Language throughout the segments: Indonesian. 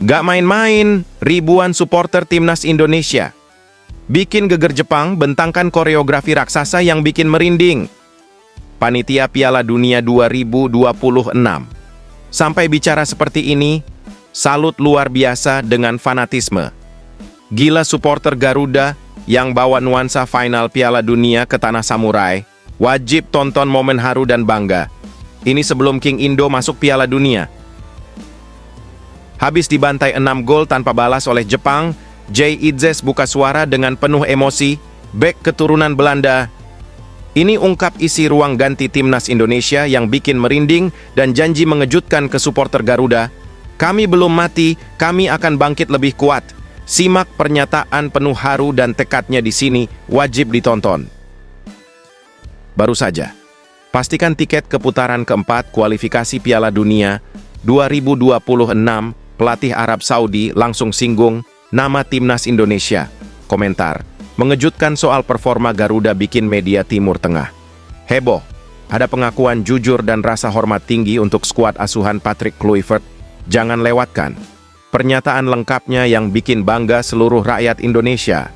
Gak main-main, ribuan supporter timnas Indonesia. Bikin geger Jepang, bentangkan koreografi raksasa yang bikin merinding. Panitia Piala Dunia 2026. Sampai bicara seperti ini, salut luar biasa dengan fanatisme. Gila supporter Garuda yang bawa nuansa final Piala Dunia ke tanah samurai. Wajib tonton momen haru dan bangga. Ini sebelum King Indo masuk Piala Dunia. Habis dibantai 6 gol tanpa balas oleh Jepang, Jay Idzes buka suara dengan penuh emosi, bek keturunan Belanda. Ini ungkap isi ruang ganti timnas Indonesia yang bikin merinding dan janji mengejutkan ke supporter Garuda. Kami belum mati, kami akan bangkit lebih kuat. Simak pernyataan penuh haru dan tekadnya di sini, wajib ditonton. Baru saja, pastikan tiket ke putaran keempat kualifikasi Piala Dunia 2026. Pelatih Arab Saudi langsung singgung nama timnas Indonesia. Komentar, mengejutkan soal performa Garuda bikin media Timur Tengah heboh. Ada pengakuan jujur dan rasa hormat tinggi untuk skuad asuhan Patrick Kluivert. Jangan lewatkan pernyataan lengkapnya yang bikin bangga seluruh rakyat Indonesia.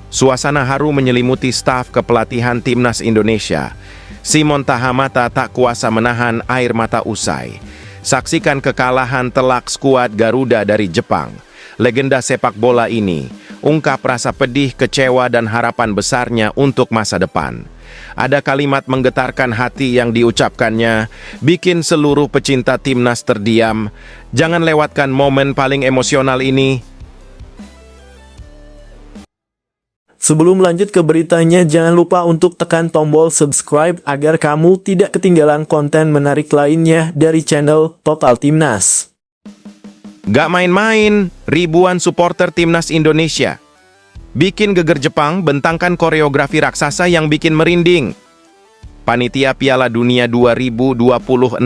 Suasana haru menyelimuti staf kepelatihan timnas Indonesia. Simon Tahamata tak kuasa menahan air mata usai saksikan kekalahan telak skuad Garuda dari Jepang. Legenda sepak bola ini ungkap rasa pedih, kecewa, dan harapan besarnya untuk masa depan. Ada kalimat menggetarkan hati yang diucapkannya, bikin seluruh pecinta timnas terdiam. Jangan lewatkan momen paling emosional ini. Sebelum lanjut ke beritanya, jangan lupa untuk tekan tombol subscribe agar kamu tidak ketinggalan konten menarik lainnya dari channel Total Timnas. Gak main-main, ribuan supporter timnas Indonesia. Bikin geger Jepang, bentangkan koreografi raksasa yang bikin merinding. Panitia Piala Dunia 2026.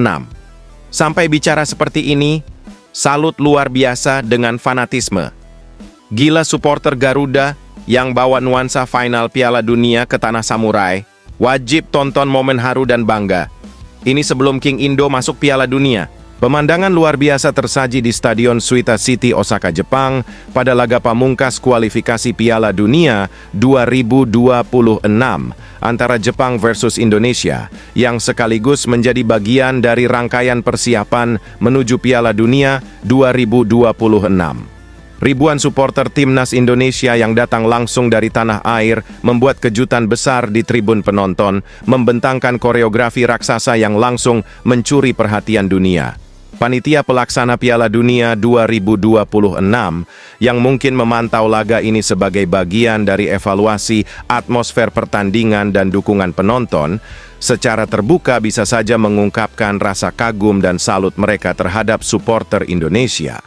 Sampai bicara seperti ini, salut luar biasa dengan fanatisme. Gila supporter Garuda yang bawa nuansa final Piala Dunia ke tanah samurai. Wajib tonton momen haru dan bangga. Ini sebelum King Indo masuk Piala Dunia. Pemandangan luar biasa tersaji di Stadion Suita City, Osaka, Jepang pada laga pamungkas kualifikasi Piala Dunia 2026 antara Jepang versus Indonesia yang sekaligus menjadi bagian dari rangkaian persiapan menuju Piala Dunia 2026. Ribuan supporter timnas Indonesia yang datang langsung dari tanah air membuat kejutan besar di tribun penonton, membentangkan koreografi raksasa yang langsung mencuri perhatian dunia. Panitia pelaksana Piala Dunia 2026 yang mungkin memantau laga ini sebagai bagian dari evaluasi atmosfer pertandingan dan dukungan penonton, secara terbuka bisa saja mengungkapkan rasa kagum dan salut mereka terhadap supporter Indonesia.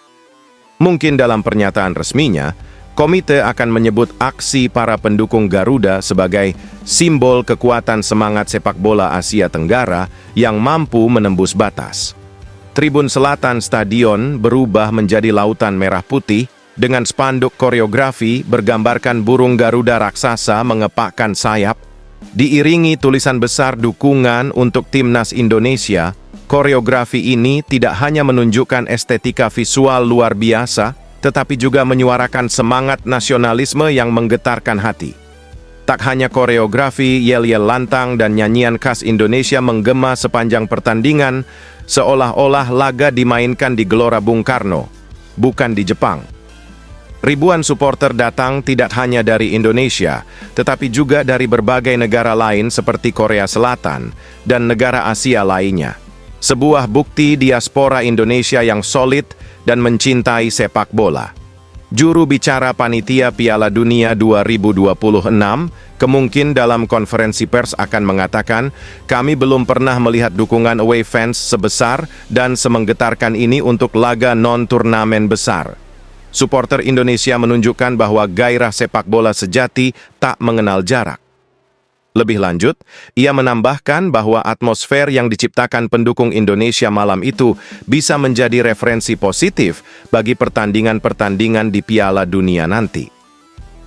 Mungkin dalam pernyataan resminya, komite akan menyebut aksi para pendukung Garuda sebagai simbol kekuatan semangat sepak bola Asia Tenggara yang mampu menembus batas. Tribun selatan stadion berubah menjadi lautan merah putih dengan spanduk koreografi bergambarkan burung Garuda raksasa mengepakkan sayap, diiringi tulisan besar dukungan untuk timnas Indonesia. Koreografi ini tidak hanya menunjukkan estetika visual luar biasa, tetapi juga menyuarakan semangat nasionalisme yang menggetarkan hati. Tak hanya koreografi, yel-yel lantang dan nyanyian khas Indonesia menggema sepanjang pertandingan, seolah-olah laga dimainkan di Gelora Bung Karno, bukan di Jepang. Ribuan supporter datang tidak hanya dari Indonesia, tetapi juga dari berbagai negara lain seperti Korea Selatan dan negara Asia lainnya. Sebuah bukti diaspora Indonesia yang solid dan mencintai sepak bola. Juru bicara Panitia Piala Dunia 2026 kemungkinan dalam konferensi pers akan mengatakan, kami belum pernah melihat dukungan away fans sebesar dan semenggetarkan ini untuk laga non-turnamen besar. Supporter Indonesia menunjukkan bahwa gairah sepak bola sejati tak mengenal jarak. Lebih lanjut, ia menambahkan bahwa atmosfer yang diciptakan pendukung Indonesia malam itu bisa menjadi referensi positif bagi pertandingan-pertandingan di Piala Dunia nanti.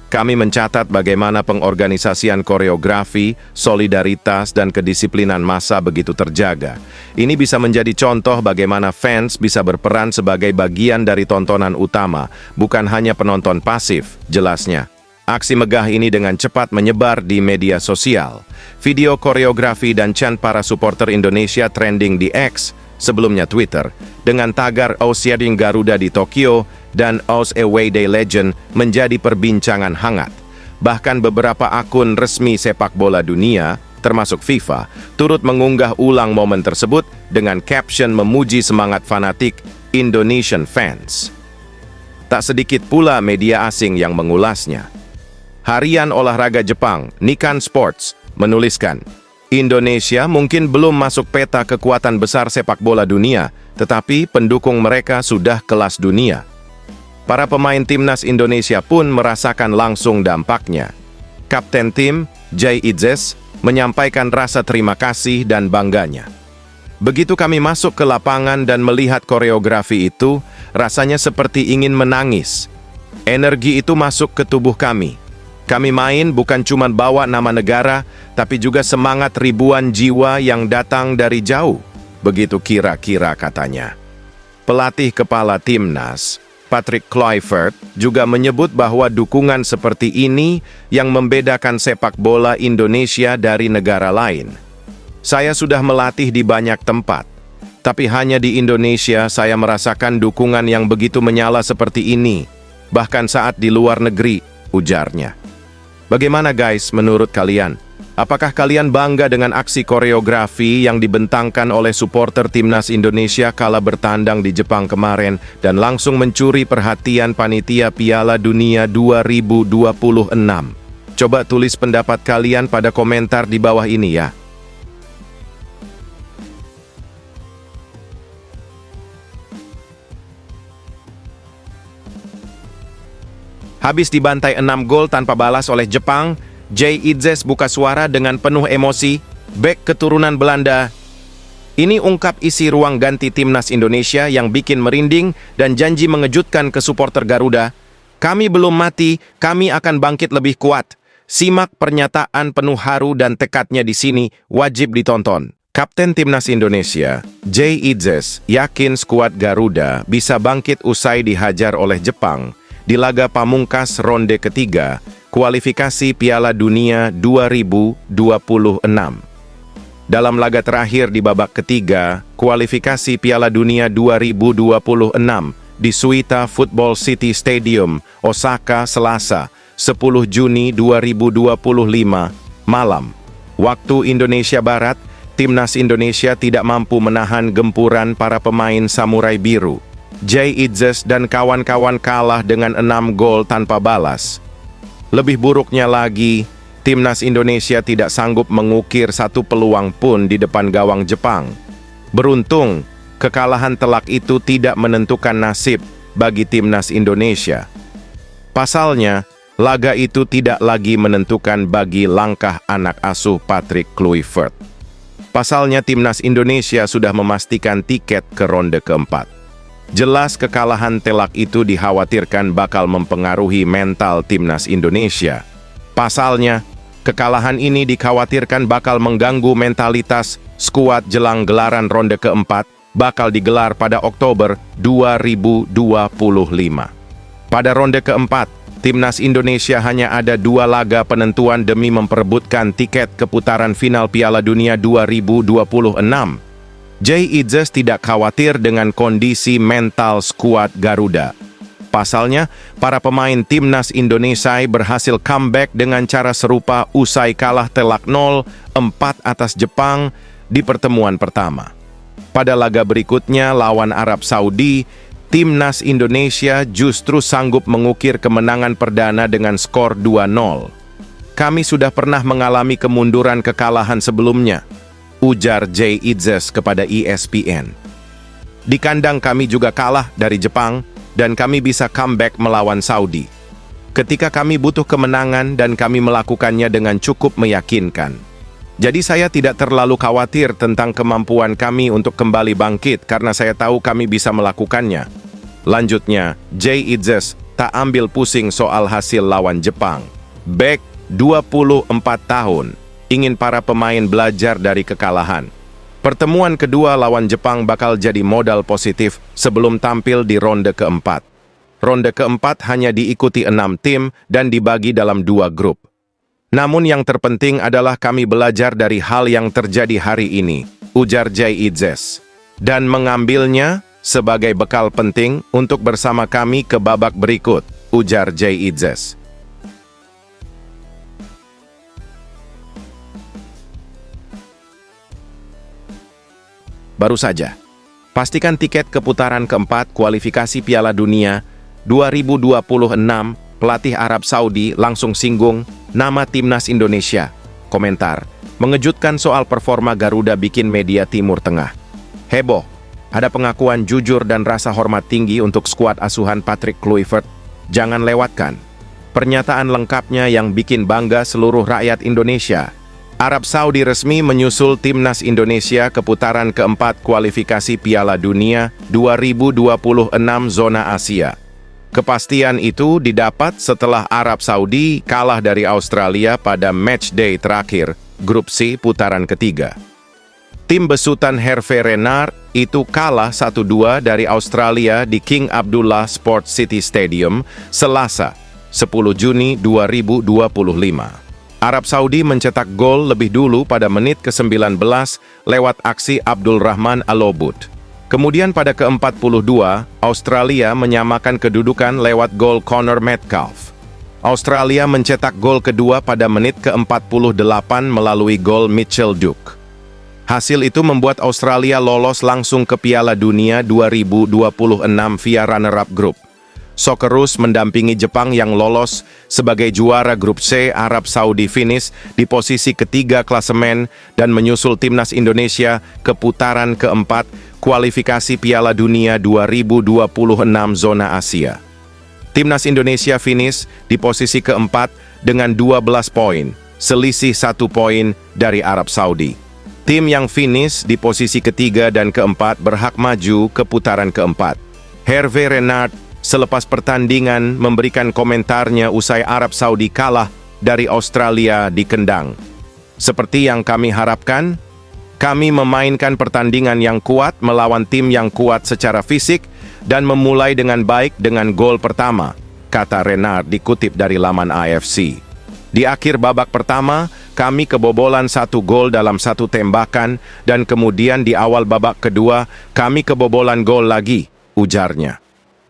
Kami mencatat bagaimana pengorganisasian koreografi, solidaritas, dan kedisiplinan massa begitu terjaga. Ini bisa menjadi contoh bagaimana fans bisa berperan sebagai bagian dari tontonan utama, bukan hanya penonton pasif, jelasnya. Aksi megah ini dengan cepat menyebar di media sosial. Video koreografi dan chant para supporter Indonesia trending di X, sebelumnya Twitter, dengan tagar Oceading Garuda di Tokyo dan Oz Away Day Legend menjadi perbincangan hangat. Bahkan beberapa akun resmi sepak bola dunia, termasuk FIFA, turut mengunggah ulang momen tersebut dengan caption memuji semangat fanatik Indonesian fans. Tak sedikit pula media asing yang mengulasnya. Harian olahraga Jepang, Nikkan Sports, menuliskan, Indonesia mungkin belum masuk peta kekuatan besar sepak bola dunia, tetapi pendukung mereka sudah kelas dunia. Para pemain timnas Indonesia pun merasakan langsung dampaknya. Kapten tim, Jay Idzes, menyampaikan rasa terima kasih dan bangganya. Begitu kami masuk ke lapangan dan melihat koreografi itu, rasanya seperti ingin menangis. Energi itu masuk ke tubuh kami. Kami main bukan cuma bawa nama negara, tapi juga semangat ribuan jiwa yang datang dari jauh. Begitu kira-kira katanya. Pelatih kepala timnas, Patrick Kluivert, juga menyebut bahwa dukungan seperti ini yang membedakan sepak bola Indonesia dari negara lain. Saya sudah melatih di banyak tempat, tapi hanya di Indonesia saya merasakan dukungan yang begitu menyala seperti ini, bahkan saat di luar negeri, ujarnya. Bagaimana guys menurut kalian? Apakah kalian bangga dengan aksi koreografi yang dibentangkan oleh supporter timnas Indonesia kala bertandang di Jepang kemarin dan langsung mencuri perhatian panitia Piala Dunia 2026? Coba tulis pendapat kalian pada komentar di bawah ini ya. Habis dibantai 6 gol tanpa balas oleh Jepang, Jay Idzes buka suara dengan penuh emosi, bek keturunan Belanda. Ini ungkap isi ruang ganti timnas Indonesia yang bikin merinding dan janji mengejutkan ke supporter Garuda. Kami belum mati, kami akan bangkit lebih kuat. Simak pernyataan penuh haru dan tekadnya di sini, wajib ditonton. Kapten timnas Indonesia, Jay Idzes, yakin skuad Garuda bisa bangkit usai dihajar oleh Jepang di laga pamungkas ronde ketiga, kualifikasi Piala Dunia 2026. Dalam laga terakhir di babak ketiga, kualifikasi Piala Dunia 2026 di Suita Football City Stadium, Osaka, Selasa, 10 Juni 2025, malam. Waktu Indonesia Barat, timnas Indonesia tidak mampu menahan gempuran para pemain Samurai Biru. Jay Idzes dan kawan-kawan kalah dengan 6 gol tanpa balas. Lebih buruknya lagi, timnas Indonesia tidak sanggup mengukir satu peluang pun di depan gawang Jepang. Beruntung, kekalahan telak itu tidak menentukan nasib bagi timnas Indonesia. Pasalnya, laga itu tidak lagi menentukan bagi langkah anak asuh Patrick Kluivert. Pasalnya, timnas Indonesia sudah memastikan tiket ke ronde keempat. Jelas kekalahan telak itu dikhawatirkan bakal mempengaruhi mental timnas Indonesia. Pasalnya, kekalahan ini dikhawatirkan bakal mengganggu mentalitas skuad jelang gelaran ronde keempat bakal digelar pada Oktober 2025. Pada ronde keempat, timnas Indonesia hanya ada 2 laga penentuan demi memperebutkan tiket ke putaran final Piala Dunia 2026. Jay Idzes tidak khawatir dengan kondisi mental skuad Garuda. Pasalnya, para pemain timnas Indonesia berhasil comeback dengan cara serupa usai kalah telak 0-4 atas Jepang di pertemuan pertama. Pada laga berikutnya lawan Arab Saudi, timnas Indonesia justru sanggup mengukir kemenangan perdana dengan skor 2-0. Kami sudah pernah mengalami kemunduran kekalahan sebelumnya, ujar Jay Idzes kepada ESPN. Di kandang kami juga kalah dari Jepang dan kami bisa comeback melawan Saudi. Ketika kami butuh kemenangan dan kami melakukannya dengan cukup meyakinkan. Jadi saya tidak terlalu khawatir tentang kemampuan kami untuk kembali bangkit karena saya tahu kami bisa melakukannya. Lanjutnya, Jay Idzes tak ambil pusing soal hasil lawan Jepang. Beck, 24 tahun, ingin para pemain belajar dari kekalahan. Pertemuan kedua lawan Jepang bakal jadi modal positif sebelum tampil di ronde keempat. Ronde keempat hanya diikuti 6 tim dan dibagi dalam 2 grup. Namun yang terpenting adalah kami belajar dari hal yang terjadi hari ini, ujar Jay Idzes, dan mengambilnya sebagai bekal penting untuk bersama kami ke babak berikut, ujar Jay Idzes. Baru saja, pastikan tiket ke putaran keempat kualifikasi Piala Dunia 2026. Pelatih Arab Saudi langsung singgung nama timnas Indonesia. Komentar, mengejutkan soal performa Garuda bikin media Timur Tengah heboh. Ada pengakuan jujur dan rasa hormat tinggi untuk skuad asuhan Patrick Kluivert. Jangan lewatkan pernyataan lengkapnya yang bikin bangga seluruh rakyat Indonesia. Arab Saudi resmi menyusul timnas Indonesia ke putaran keempat kualifikasi Piala Dunia 2026 zona Asia. Kepastian itu didapat setelah Arab Saudi kalah dari Australia pada matchday terakhir, Grup C putaran ketiga. Tim besutan Hervé Renard itu kalah 1-2 dari Australia di King Abdullah Sports City Stadium, Selasa, 10 Juni 2025. Arab Saudi mencetak gol lebih dulu pada menit ke-19 lewat aksi Abdul Rahman Alobud. Kemudian pada ke-42, Australia menyamakan kedudukan lewat gol Connor Metcalfe. Australia mencetak gol kedua pada menit ke-48 melalui gol Mitchell Duke. Hasil itu membuat Australia lolos langsung ke Piala Dunia 2026 via runner-up group. Socceroos mendampingi Jepang yang lolos sebagai juara Grup C. Arab Saudi finish di posisi ketiga klasemen dan menyusul timnas Indonesia ke putaran keempat kualifikasi Piala Dunia 2026 zona Asia. Timnas Indonesia finish di posisi keempat dengan 12 poin, selisih 1 poin dari Arab Saudi. Tim yang finish di posisi ketiga dan keempat berhak maju ke putaran keempat. Hervé Renard selepas pertandingan memberikan komentarnya usai Arab Saudi kalah dari Australia di kendang. Seperti yang kami harapkan, kami memainkan pertandingan yang kuat melawan tim yang kuat secara fisik dan memulai dengan baik dengan gol pertama, kata Renard dikutip dari laman AFC. Di akhir babak pertama, kami kebobolan 1 gol dalam 1 tembakan dan kemudian di awal babak kedua, kami kebobolan gol lagi, ujarnya.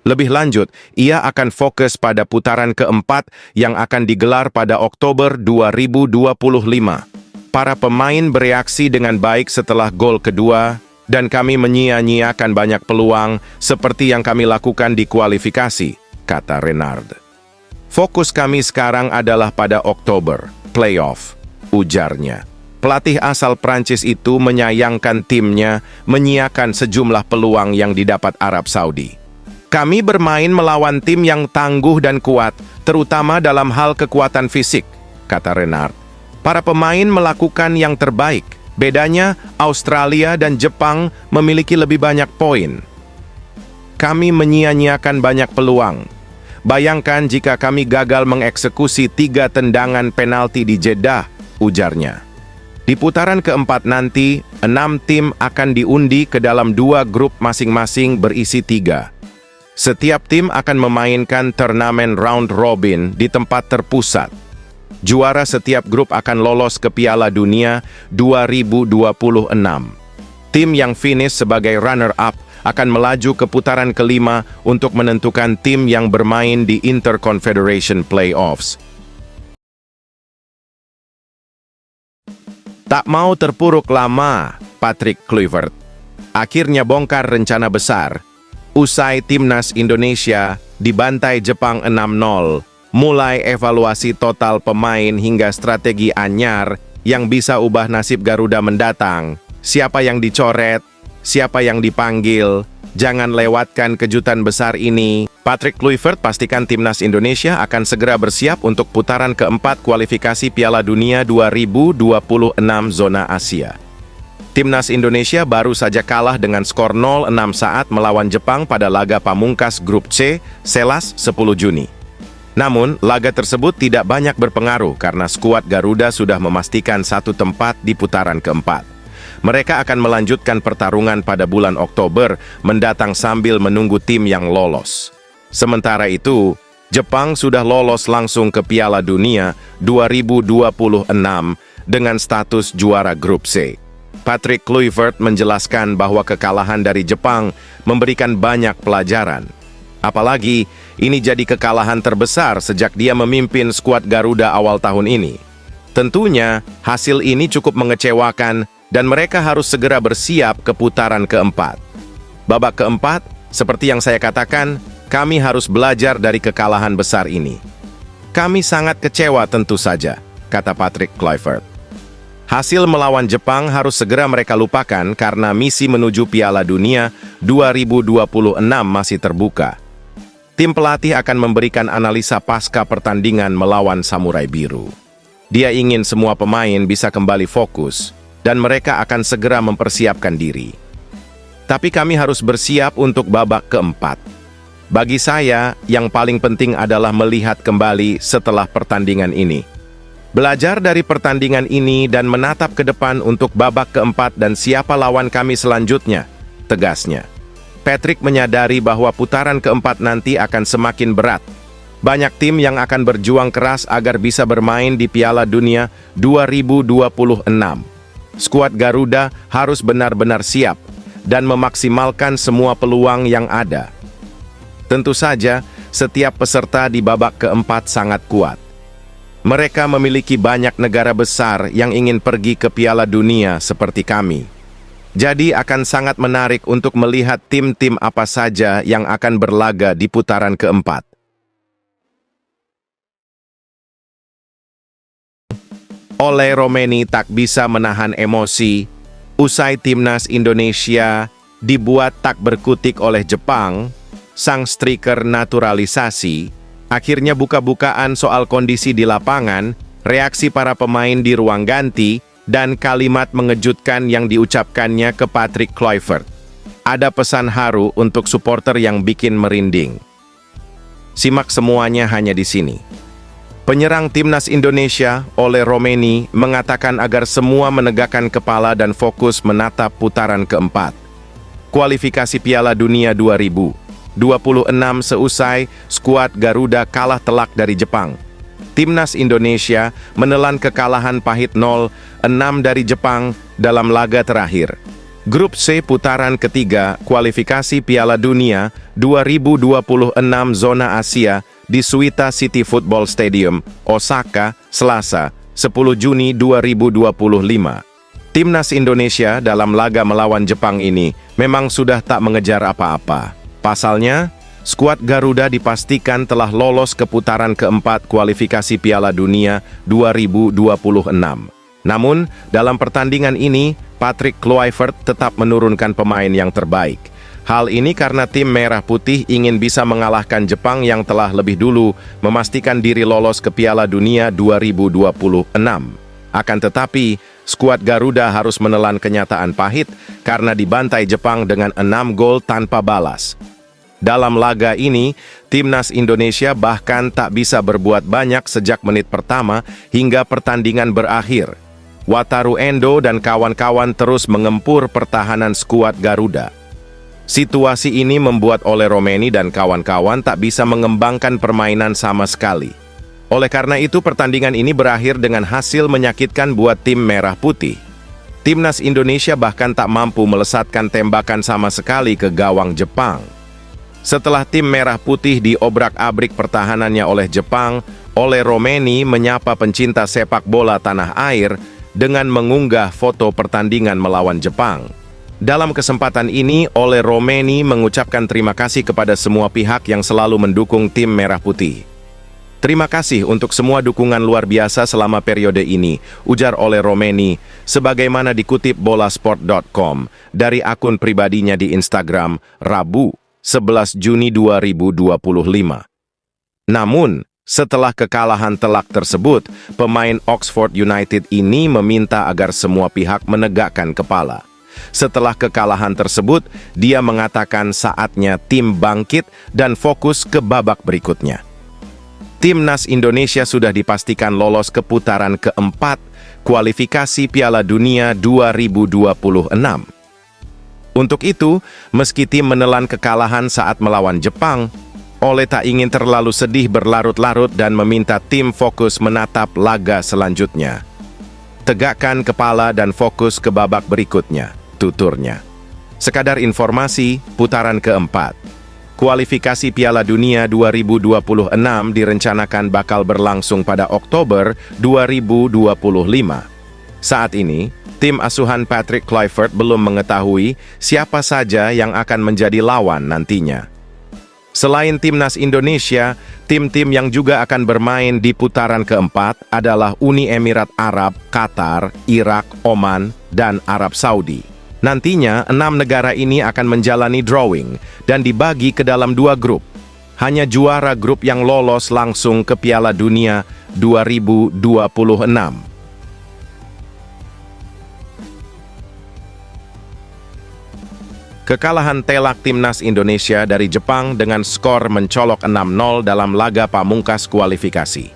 Lebih lanjut, ia akan fokus pada putaran keempat yang akan digelar pada Oktober 2025. Para pemain bereaksi dengan baik setelah gol kedua, dan kami menyia-nyiakan banyak peluang seperti yang kami lakukan di kualifikasi, kata Renard. Fokus kami sekarang adalah pada Oktober, playoff, ujarnya. Pelatih asal Prancis itu menyayangkan timnya menyiakan sejumlah peluang yang didapat Arab Saudi. Kami bermain melawan tim yang tangguh dan kuat, terutama dalam hal kekuatan fisik, kata Renard. Para pemain melakukan yang terbaik. Bedanya, Australia dan Jepang memiliki lebih banyak poin. Kami menyia-nyiakan banyak peluang. Bayangkan jika kami gagal mengeksekusi 3 tendangan penalti di Jeddah, ujarnya. Di putaran keempat nanti, 6 tim akan diundi ke dalam 2 grup masing-masing berisi 3. Setiap tim akan memainkan turnamen round robin di tempat terpusat. Juara setiap grup akan lolos ke Piala Dunia 2026. Tim yang finish sebagai runner-up akan melaju ke putaran kelima untuk menentukan tim yang bermain di Interconfederation Playoffs. Tak mau terpuruk lama, Patrick Kluivert akhirnya bongkar rencana besar. Usai timnas Indonesia dibantai Jepang 6-0, mulai evaluasi total pemain hingga strategi anyar yang bisa ubah nasib Garuda mendatang. Siapa yang dicoret, siapa yang dipanggil, jangan lewatkan kejutan besar ini. Patrick Kluivert pastikan timnas Indonesia akan segera bersiap untuk putaran keempat kualifikasi Piala Dunia 2026 zona Asia. Timnas Indonesia baru saja kalah dengan skor 0-6 saat melawan Jepang pada laga pamungkas Grup C, Selas 10 Juni. Namun, laga tersebut tidak banyak berpengaruh karena skuad Garuda sudah memastikan satu tempat di putaran keempat. Mereka akan melanjutkan pertarungan pada bulan Oktober mendatang sambil menunggu tim yang lolos. Sementara itu, Jepang sudah lolos langsung ke Piala Dunia 2026 dengan status juara Grup C. Patrick Kluivert menjelaskan bahwa kekalahan dari Jepang memberikan banyak pelajaran. Apalagi, ini jadi kekalahan terbesar sejak dia memimpin skuad Garuda awal tahun ini. Tentunya, hasil ini cukup mengecewakan dan mereka harus segera bersiap ke putaran keempat. Babak keempat, seperti yang saya katakan, kami harus belajar dari kekalahan besar ini. Kami sangat kecewa tentu saja, kata Patrick Kluivert. Hasil melawan Jepang harus segera mereka lupakan karena misi menuju Piala Dunia 2026 masih terbuka. Tim pelatih akan memberikan analisa pasca pertandingan melawan Samurai Biru. Dia ingin semua pemain bisa kembali fokus dan mereka akan segera mempersiapkan diri. Tapi kami harus bersiap untuk babak keempat. Bagi saya, yang paling penting adalah melihat kembali setelah pertandingan ini. Belajar dari pertandingan ini dan menatap ke depan untuk babak keempat dan siapa lawan kami selanjutnya, tegasnya. Patrick menyadari bahwa putaran keempat nanti akan semakin berat. Banyak tim yang akan berjuang keras agar bisa bermain di Piala Dunia 2026. Skuad Garuda harus benar-benar siap dan memaksimalkan semua peluang yang ada. Tentu saja, setiap peserta di babak keempat sangat kuat. Mereka memiliki banyak negara besar yang ingin pergi ke Piala Dunia seperti kami. Jadi akan sangat menarik untuk melihat tim-tim apa saja yang akan berlaga di putaran keempat. Ole Romeni tak bisa menahan emosi usai timnas Indonesia dibuat tak berkutik oleh Jepang. Sang striker naturalisasi akhirnya buka-bukaan soal kondisi di lapangan, reaksi para pemain di ruang ganti, dan kalimat mengejutkan yang diucapkannya ke Patrick Kluivert. Ada pesan haru untuk supporter yang bikin merinding. Simak semuanya hanya di sini. Penyerang timnas Indonesia, Ole Romeni, mengatakan agar semua menegakkan kepala dan fokus menatap putaran keempat. Kualifikasi Piala Dunia 2026 seusai, skuad Garuda kalah telak dari Jepang. Timnas Indonesia menelan kekalahan pahit 0-6 dari Jepang dalam laga terakhir. Grup C putaran ketiga kualifikasi Piala Dunia 2026 zona Asia di Suita City Football Stadium, Osaka, Selasa, 10 Juni 2025. Timnas Indonesia dalam laga melawan Jepang ini memang sudah tak mengejar apa-apa. Pasalnya, skuad Garuda dipastikan telah lolos ke putaran keempat kualifikasi Piala Dunia 2026. Namun, dalam pertandingan ini, Patrick Kluivert tetap menurunkan pemain yang terbaik. Hal ini karena tim Merah Putih ingin bisa mengalahkan Jepang yang telah lebih dulu memastikan diri lolos ke Piala Dunia 2026. Akan tetapi, skuad Garuda harus menelan kenyataan pahit karena dibantai Jepang dengan 6 gol tanpa balas. Dalam laga ini, timnas Indonesia bahkan tak bisa berbuat banyak sejak menit pertama hingga pertandingan berakhir. Wataru Endo dan kawan-kawan terus mengempur pertahanan skuad Garuda. Situasi ini membuat Ole Romeni dan kawan-kawan tak bisa mengembangkan permainan sama sekali. Oleh karena itu, pertandingan ini berakhir dengan hasil menyakitkan buat tim Merah Putih. Timnas Indonesia bahkan tak mampu melesatkan tembakan sama sekali ke gawang Jepang. Setelah tim Merah Putih diobrak-abrik pertahanannya oleh Jepang, Ole Romeni menyapa pencinta sepak bola tanah air dengan mengunggah foto pertandingan melawan Jepang. Dalam kesempatan ini, Ole Romeni mengucapkan terima kasih kepada semua pihak yang selalu mendukung tim Merah Putih. Terima kasih untuk semua dukungan luar biasa selama periode ini, ujar Ole Romeni, sebagaimana dikutip bolasport.com dari akun pribadinya di Instagram, Rabu, 11 Juni 2025. Namun, setelah kekalahan telak tersebut, pemain Oxford United ini meminta agar semua pihak menegakkan kepala. Setelah kekalahan tersebut, dia mengatakan saatnya tim bangkit dan fokus ke babak berikutnya. Timnas Indonesia sudah dipastikan lolos ke putaran keempat kualifikasi Piala Dunia 2026. Untuk itu, meski tim menelan kekalahan saat melawan Jepang, Ole tak ingin terlalu sedih berlarut-larut dan meminta tim fokus menatap laga selanjutnya. Tegakkan kepala dan fokus ke babak berikutnya, tuturnya. Sekadar informasi, putaran keempat. Kualifikasi Piala Dunia 2026 direncanakan bakal berlangsung pada Oktober 2025. Saat ini, tim asuhan Patrick Kluivert belum mengetahui siapa saja yang akan menjadi lawan nantinya. Selain timnas Indonesia, tim-tim yang juga akan bermain di putaran keempat adalah Uni Emirat Arab, Qatar, Irak, Oman, dan Arab Saudi. Nantinya, 6 negara ini akan menjalani drawing dan dibagi ke dalam 2 grup. Hanya juara grup yang lolos langsung ke Piala Dunia 2026. Kekalahan telak timnas Indonesia dari Jepang dengan skor mencolok 6-0 dalam laga pamungkas kualifikasi.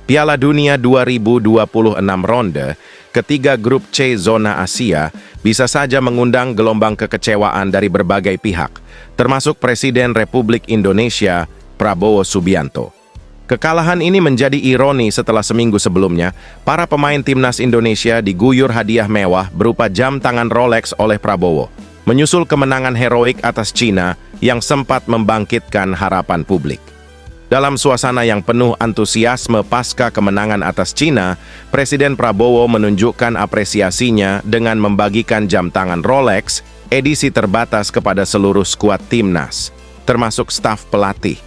Piala Dunia 2026 ronde, ketiga grup C zona Asia, bisa saja mengundang gelombang kekecewaan dari berbagai pihak, termasuk Presiden Republik Indonesia, Prabowo Subianto. Kekalahan ini menjadi ironi setelah seminggu sebelumnya, para pemain timnas Indonesia diguyur hadiah mewah berupa jam tangan Rolex oleh Prabowo, menyusul kemenangan heroik atas Cina yang sempat membangkitkan harapan publik. Dalam suasana yang penuh antusiasme pasca kemenangan atas Cina, Presiden Prabowo menunjukkan apresiasinya dengan membagikan jam tangan Rolex edisi terbatas kepada seluruh skuad timnas, termasuk staf pelatih.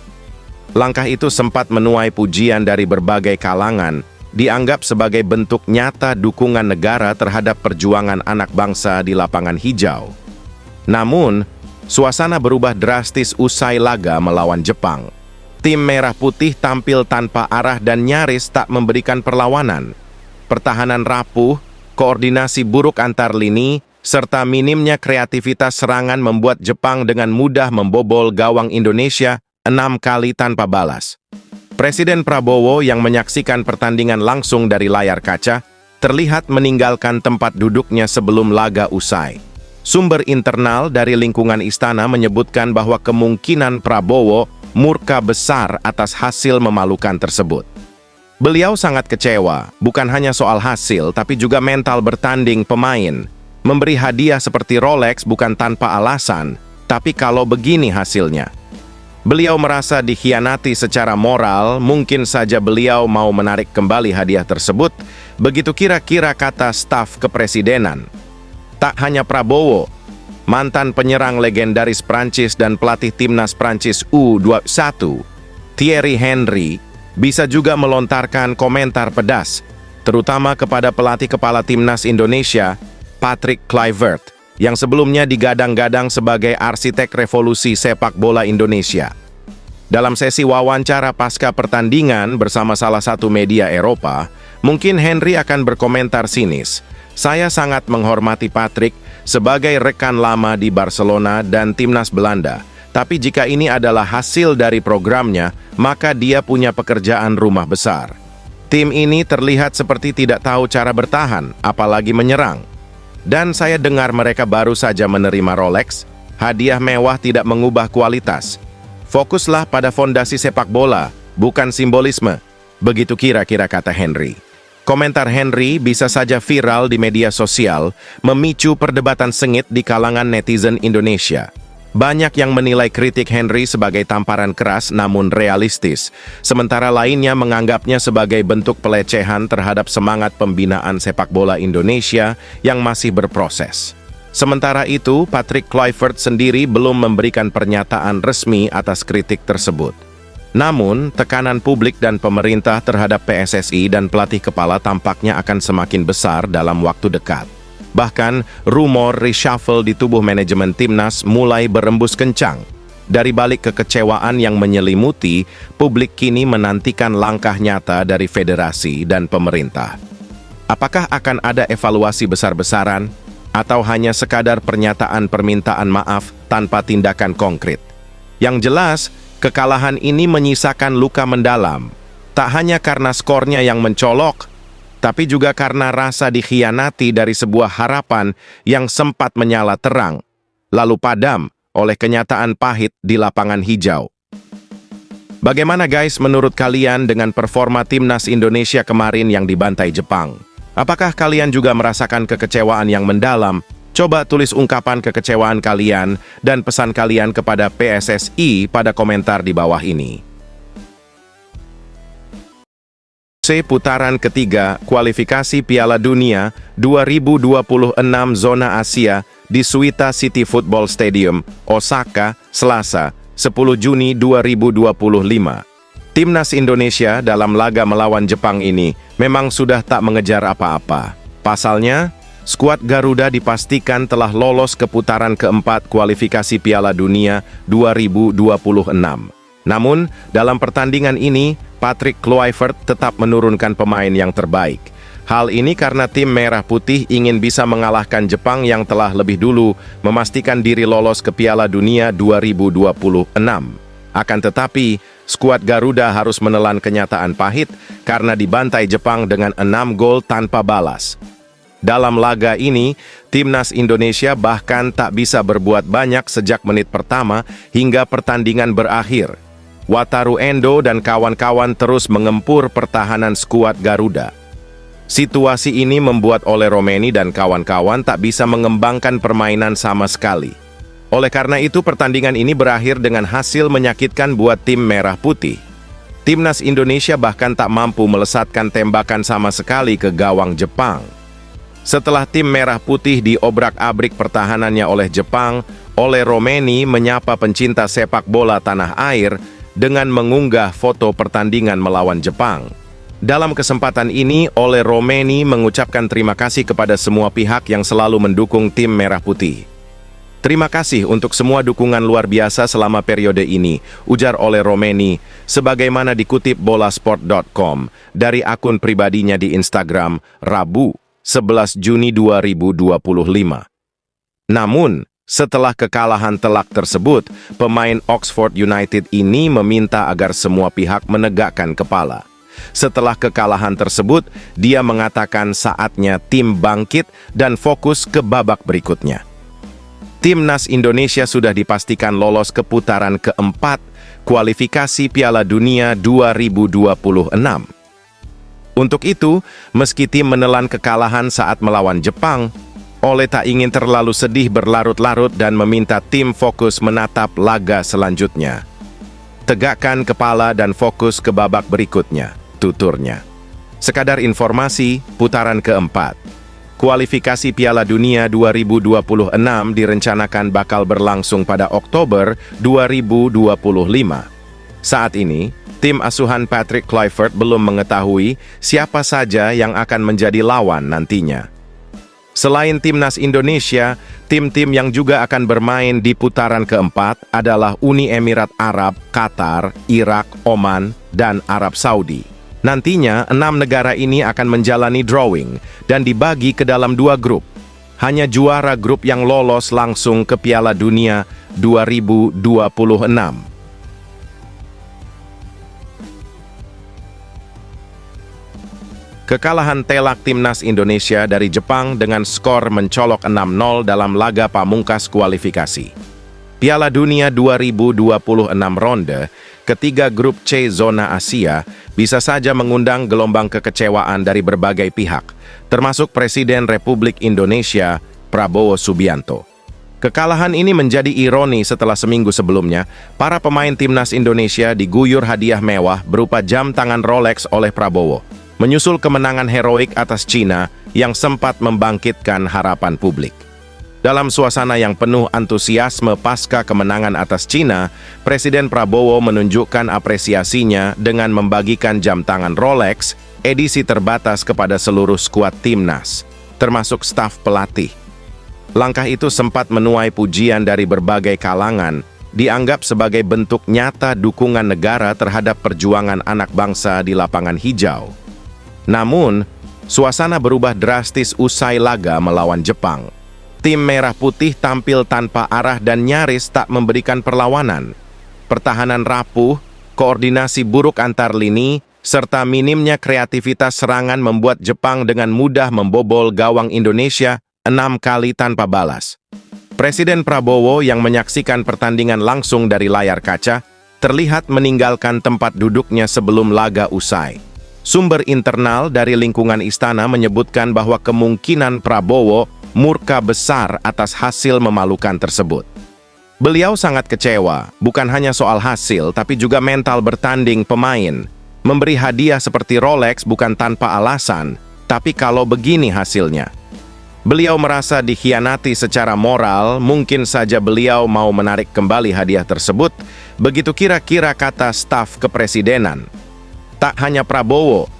Langkah itu sempat menuai pujian dari berbagai kalangan, dianggap sebagai bentuk nyata dukungan negara terhadap perjuangan anak bangsa di lapangan hijau. Namun, suasana berubah drastis usai laga melawan Jepang. Tim Merah Putih tampil tanpa arah dan nyaris tak memberikan perlawanan. Pertahanan rapuh, koordinasi buruk antar lini, serta minimnya kreativitas serangan membuat Jepang dengan mudah membobol gawang Indonesia 6 kali tanpa balas. Presiden Prabowo yang menyaksikan pertandingan langsung dari layar kaca, terlihat meninggalkan tempat duduknya sebelum laga usai. Sumber internal dari lingkungan istana menyebutkan bahwa kemungkinan Prabowo murka besar atas hasil memalukan tersebut. Beliau sangat kecewa, bukan hanya soal hasil, tapi juga mental bertanding pemain. Memberi hadiah seperti Rolex bukan tanpa alasan, tapi kalau begini hasilnya. Beliau merasa dikhianati secara moral, mungkin saja beliau mau menarik kembali hadiah tersebut, begitu kira-kira kata staf kepresidenan. Tak hanya Prabowo, mantan penyerang legendaris Prancis dan pelatih timnas Prancis U21, Thierry Henry, bisa juga melontarkan komentar pedas, terutama kepada pelatih kepala timnas Indonesia, Patrick Kluivert, yang sebelumnya digadang-gadang sebagai arsitek revolusi sepak bola Indonesia. Dalam sesi wawancara pasca pertandingan bersama salah satu media Eropa, mungkin Henry akan berkomentar sinis, "Saya sangat menghormati Patrick sebagai rekan lama di Barcelona dan timnas Belanda. Tapi jika ini adalah hasil dari programnya, maka dia punya pekerjaan rumah besar. Tim ini terlihat seperti tidak tahu cara bertahan, apalagi menyerang. Dan saya dengar mereka baru saja menerima Rolex. Hadiah mewah tidak mengubah kualitas. Fokuslah pada fondasi sepak bola, bukan simbolisme." Begitu kira-kira kata Henry. Komentar Henry bisa saja viral di media sosial, memicu perdebatan sengit di kalangan netizen Indonesia. Banyak yang menilai kritik Henry sebagai tamparan keras namun realistis, sementara lainnya menganggapnya sebagai bentuk pelecehan terhadap semangat pembinaan sepak bola Indonesia yang masih berproses. Sementara itu, Patrick Kluivert sendiri belum memberikan pernyataan resmi atas kritik tersebut. Namun, tekanan publik dan pemerintah terhadap PSSI dan pelatih kepala tampaknya akan semakin besar dalam waktu dekat. Bahkan, rumor reshuffle di tubuh manajemen timnas mulai berembus kencang. Dari balik kekecewaan yang menyelimuti, publik kini menantikan langkah nyata dari federasi dan pemerintah. Apakah akan ada evaluasi besar-besaran? atau hanya sekadar pernyataan permintaan maaf tanpa tindakan konkret. Yang jelas, kekalahan ini menyisakan luka mendalam, tak hanya karena skornya yang mencolok, tapi juga karena rasa dikhianati dari sebuah harapan yang sempat menyala terang, lalu padam oleh kenyataan pahit di lapangan hijau. Bagaimana guys menurut kalian dengan performa timnas Indonesia kemarin yang dibantai Jepang? Apakah kalian juga merasakan kekecewaan yang mendalam? Coba tulis ungkapan kekecewaan kalian dan pesan kalian kepada PSSI pada komentar di bawah ini. Putaran ketiga kualifikasi Piala Dunia 2026 zona Asia di Suita City Football Stadium, Osaka, Selasa, 10 Juni 2025. Timnas Indonesia dalam laga melawan Jepang ini memang sudah tak mengejar apa-apa. Pasalnya, skuad Garuda dipastikan telah lolos ke putaran keempat kualifikasi Piala Dunia 2026. Namun, dalam pertandingan ini, Patrick Kluivert tetap menurunkan pemain yang terbaik. Hal ini karena tim Merah Putih ingin bisa mengalahkan Jepang yang telah lebih dulu memastikan diri lolos ke Piala Dunia 2026. Akan tetapi, skuad Garuda harus menelan kenyataan pahit karena dibantai Jepang dengan 6 gol tanpa balas. Dalam laga ini, timnas Indonesia bahkan tak bisa berbuat banyak sejak menit pertama hingga pertandingan berakhir. Wataru Endo dan kawan-kawan terus mengempur pertahanan skuad Garuda. Situasi ini membuat Ole Romeni dan kawan-kawan tak bisa mengembangkan permainan sama sekali. Oleh karena itu, pertandingan ini berakhir dengan hasil menyakitkan buat tim Merah Putih. Timnas Indonesia bahkan tak mampu melesatkan tembakan sama sekali ke gawang Jepang. Setelah tim Merah Putih diobrak-abrik pertahanannya oleh Jepang, Ole Romeni menyapa pencinta sepak bola tanah air dengan mengunggah foto pertandingan melawan Jepang. Dalam kesempatan ini, Ole Romeni mengucapkan terima kasih kepada semua pihak yang selalu mendukung tim Merah Putih. Terima kasih untuk semua dukungan luar biasa selama periode ini, ujar Ole Romeni, sebagaimana dikutip bolasport.com dari akun pribadinya di Instagram, Rabu, 11 Juni 2025. Namun, setelah kekalahan telak tersebut, pemain Oxford United ini meminta agar semua pihak menegakkan kepala. Setelah kekalahan tersebut, dia mengatakan saatnya tim bangkit dan fokus ke babak berikutnya. Timnas Indonesia sudah dipastikan lolos ke putaran keempat kualifikasi Piala Dunia 2026. Untuk itu, meski tim menelan kekalahan saat melawan Jepang, Ole tak ingin terlalu sedih berlarut-larut dan meminta tim fokus menatap laga selanjutnya. Tegakkan kepala dan fokus ke babak berikutnya, tuturnya. Sekadar informasi, putaran keempat kualifikasi Piala Dunia 2026 direncanakan bakal berlangsung pada Oktober 2025. Saat ini, tim asuhan Patrick Kluivert belum mengetahui siapa saja yang akan menjadi lawan nantinya. Selain timnas Indonesia, tim-tim yang juga akan bermain di putaran keempat adalah Uni Emirat Arab, Qatar, Irak, Oman, dan Arab Saudi. Nantinya, 6 negara ini akan menjalani drawing dan dibagi ke dalam 2 grup. Hanya juara grup yang lolos langsung ke Piala Dunia 2026. Kekalahan telak timnas Indonesia dari Jepang dengan skor mencolok 6-0 dalam laga pamungkas kualifikasi Piala Dunia 2026 ronde ketiga grup C zona Asia bisa saja mengundang gelombang kekecewaan dari berbagai pihak, termasuk Presiden Republik Indonesia Prabowo Subianto. Kekalahan ini menjadi ironi setelah seminggu sebelumnya, para pemain timnas Indonesia diguyur hadiah mewah berupa jam tangan Rolex oleh Prabowo, menyusul kemenangan heroik atas Cina yang sempat membangkitkan harapan publik. Dalam suasana yang penuh antusiasme pasca kemenangan atas Cina, Presiden Prabowo menunjukkan apresiasinya dengan membagikan jam tangan Rolex edisi terbatas kepada seluruh skuad timnas, termasuk staf pelatih. Langkah itu sempat menuai pujian dari berbagai kalangan, dianggap sebagai bentuk nyata dukungan negara terhadap perjuangan anak bangsa di lapangan hijau. Namun, suasana berubah drastis usai laga melawan Jepang. Tim Merah Putih tampil tanpa arah dan nyaris tak memberikan perlawanan. Pertahanan rapuh, koordinasi buruk antar lini, serta minimnya kreativitas serangan membuat Jepang dengan mudah membobol gawang Indonesia 6 kali tanpa balas. Presiden Prabowo yang menyaksikan pertandingan langsung dari layar kaca terlihat meninggalkan tempat duduknya sebelum laga usai. Sumber internal dari lingkungan istana menyebutkan bahwa kemungkinan Prabowo murka besar atas hasil memalukan tersebut. Beliau sangat kecewa, bukan hanya soal hasil, tapi juga mental bertanding pemain. Memberi hadiah seperti Rolex bukan tanpa alasan, tapi kalau begini hasilnya. Beliau merasa dikhianati secara moral, mungkin saja beliau mau menarik kembali hadiah tersebut, begitu kira-kira kata staf kepresidenan. Tak hanya Prabowo,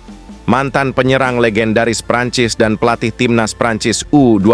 mantan penyerang legendaris Prancis dan pelatih timnas Prancis U20